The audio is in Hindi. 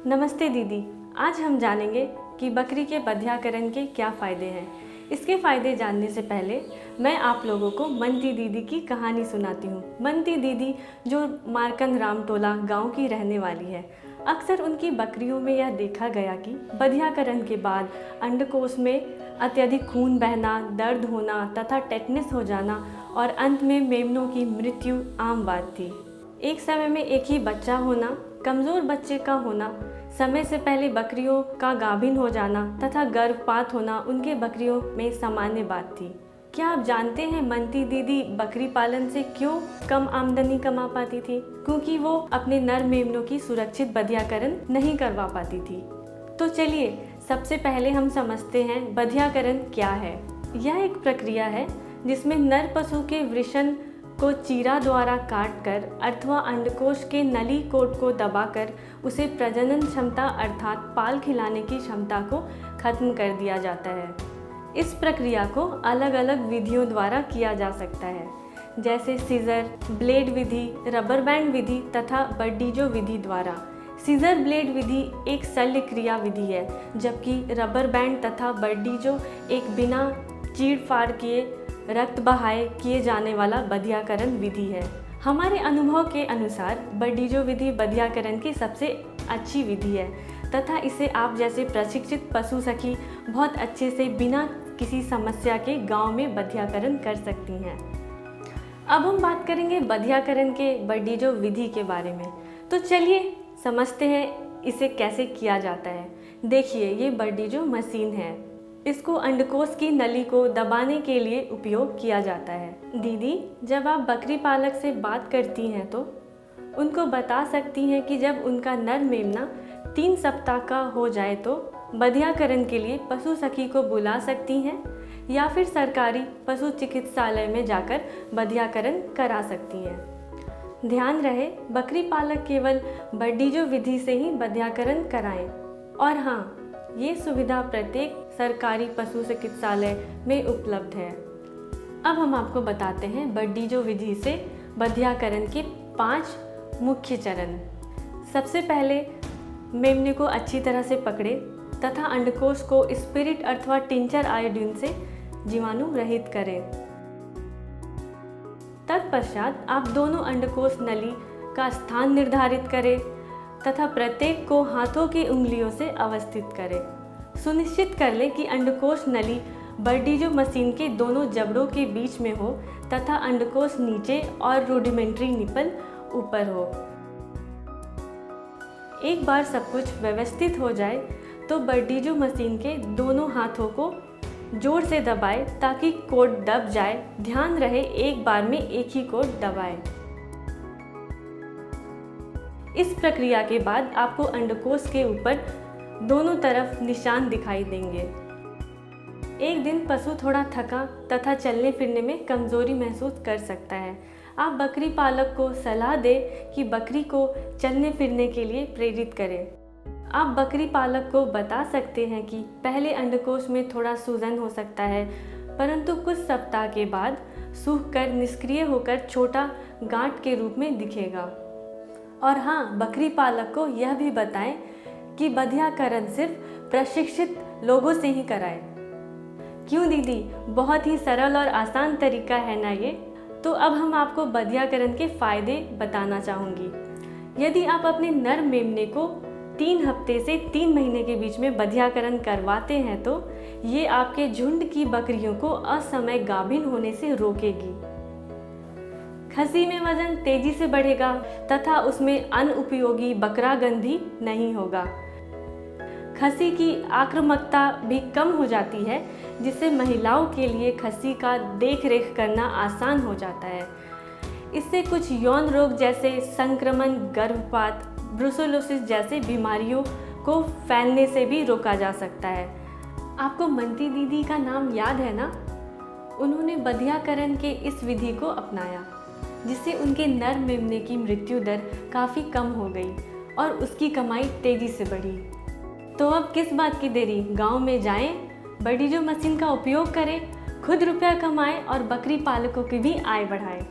नमस्ते दीदी। आज हम जानेंगे कि बकरी के बधियाकरण के क्या फ़ायदे हैं। इसके फ़ायदे जानने से पहले मैं आप लोगों को मंती दीदी की कहानी सुनाती हूँ। मंती दीदी जो मारकंद रामटोला गांव की रहने वाली है। अक्सर उनकी बकरियों में यह देखा गया कि बधियाकरण के बाद अंडकोश में अत्यधिक खून बहना, दर्द होना तथा टेटनस हो जाना और अंत में मेमनों की मृत्यु आम बात थी। एक समय में एक ही बच्चा होना, कमज़ोर बच्चे का होना, समय से पहले बकरियों का गाभिन हो जाना तथा गर्भपात होना उनके बकरियों में सामान्य बात थी। क्या आप जानते हैं मंती दीदी बकरी पालन से क्यों कम आमदनी कमा पाती थी? क्योंकि वो अपने नर मेमनों की सुरक्षित बधियाकरण नहीं करवा पाती थी। तो चलिए सबसे पहले हम समझते हैं बधियाकरण क्या है। यह एक प्रक्रिया है जिसमें नर पशु के वृषण को चीरा द्वारा काटकर अथवा अंडकोश के नली कोट को दबाकर उसे प्रजनन क्षमता अर्थात पाल खिलाने की क्षमता को खत्म कर दिया जाता है। इस प्रक्रिया को अलग अलग विधियों द्वारा किया जा सकता है, जैसे सीजर, ब्लेड विधि, रबर बैंड विधि तथा बर्डीजो विधि द्वारा। सीजर ब्लेड विधि एक शल्य क्रिया विधि है, जबकि रबर बैंड तथा बर्डीजो एक बिना चीड़ फाड़ किए रक्त बहाए किए जाने वाला बधियाकरण विधि है। हमारे अनुभव के अनुसार बर्डीजो विधि बधियाकरण की सबसे अच्छी विधि है तथा इसे आप जैसे प्रशिक्षित पशु सखी बहुत अच्छे से बिना किसी समस्या के गांव में बधियाकरण कर सकती हैं। अब हम बात करेंगे बधियाकरण के बर्डीजो विधि के बारे में। तो चलिए समझते हैं इसे कैसे किया जाता है। देखिए, ये बर्डीजो मशीन है। इसको अंडकोश की नली को दबाने के लिए उपयोग किया जाता है। दीदी, जब आप बकरी पालक से बात करती हैं तो उनको बता सकती हैं कि जब उनका नर मेमना 3 सप्ताह का हो जाए तो बधियाकरण के लिए पशु सखी को बुला सकती हैं या फिर सरकारी पशु चिकित्सालय में जाकर बधियाकरण करा सकती हैं। ध्यान रहे, बकरी पालक केवल बर्डीजो विधि से ही बधियाकरण कराएं। और हाँ, ये सुविधा प्रत्येक सरकारी पशु चिकित्सालय में उपलब्ध है। अब हम आपको बताते हैं बर्डीजो विधि से बधियाकरण के 5 मुख्य चरण। सबसे पहले मेमने को अच्छी तरह से पकड़े तथा अंडकोश को स्पिरिट अथवा टिंचर आयोडीन से जीवाणु रहित करें। तत्पश्चात आप दोनों अंडकोश नली का स्थान निर्धारित करें तथा प्रत्येक को हाथों की उंगलियों से अवस्थित करें। सुनिश्चित कर लें कि अंडकोश नली बर्डीजो मशीन के दोनों जबड़ों के बीच में हो तथा अंडकोश नीचे और रूडिमेंट्री निपल ऊपर हो। एक बार सब कुछ व्यवस्थित हो जाए तो बर्डीजो मशीन के दोनों हाथों को जोर से दबाएं ताकि कोट दब जाए। ध्यान रहे, एक बार में एक ही कोट दबाएं। इस प्रक्रिया के बाद आपको अंडकोश के ऊपर दोनों तरफ निशान दिखाई देंगे। एक दिन पशु थोड़ा थका तथा चलने फिरने में कमजोरी महसूस कर सकता है। आप बकरी पालक को सलाह दें कि बकरी को चलने फिरने के लिए प्रेरित करें। आप बकरी पालक को बता सकते हैं कि पहले अंडकोश में थोड़ा सूजन हो सकता है, परंतु कुछ सप्ताह के बाद सूख कर निष्क्रिय होकर छोटा गांठ के रूप में दिखेगा। और हाँ, बकरी पालक को यह भी बताएं कि बधियाकरण सिर्फ प्रशिक्षित लोगों से ही कराएं। क्यों दीदी, बहुत ही सरल और आसान तरीका है ना ये। तो अब हम आपको बधियाकरण के फायदे बताना चाहूँगी। यदि आप अपने नर मेमने को 3 हफ्ते से 3 महीने के बीच में बधियाकरण करवाते हैं तो ये आपके झुंड की बकरियों को असमय गाभिन होने से रोकेगी। खसी में वजन तेजी से बढ़ेगा तथा उसमें अनुपयोगी बकरागंधी नहीं होगा। खसी की आक्रामकता भी कम हो जाती है, जिससे महिलाओं के लिए खसी का देखरेख करना आसान हो जाता है। इससे कुछ यौन रोग जैसे संक्रमण, गर्भपात, ब्रुसेलोसिस जैसे बीमारियों को फैलने से भी रोका जा सकता है। आपको मंती दीदी का नाम याद है ना? उन्होंने बधियाकरण के इस विधि को अपनाया, जिससे उनके नर मेमने की मृत्यु दर काफ़ी कम हो गई और उसकी कमाई तेज़ी से बढ़ी। तो अब किस बात की देरी, गांव में जाएं, बर्डीजो मशीन का उपयोग करें, खुद रुपया कमाएं और बकरी पालकों की भी आय बढ़ाएं।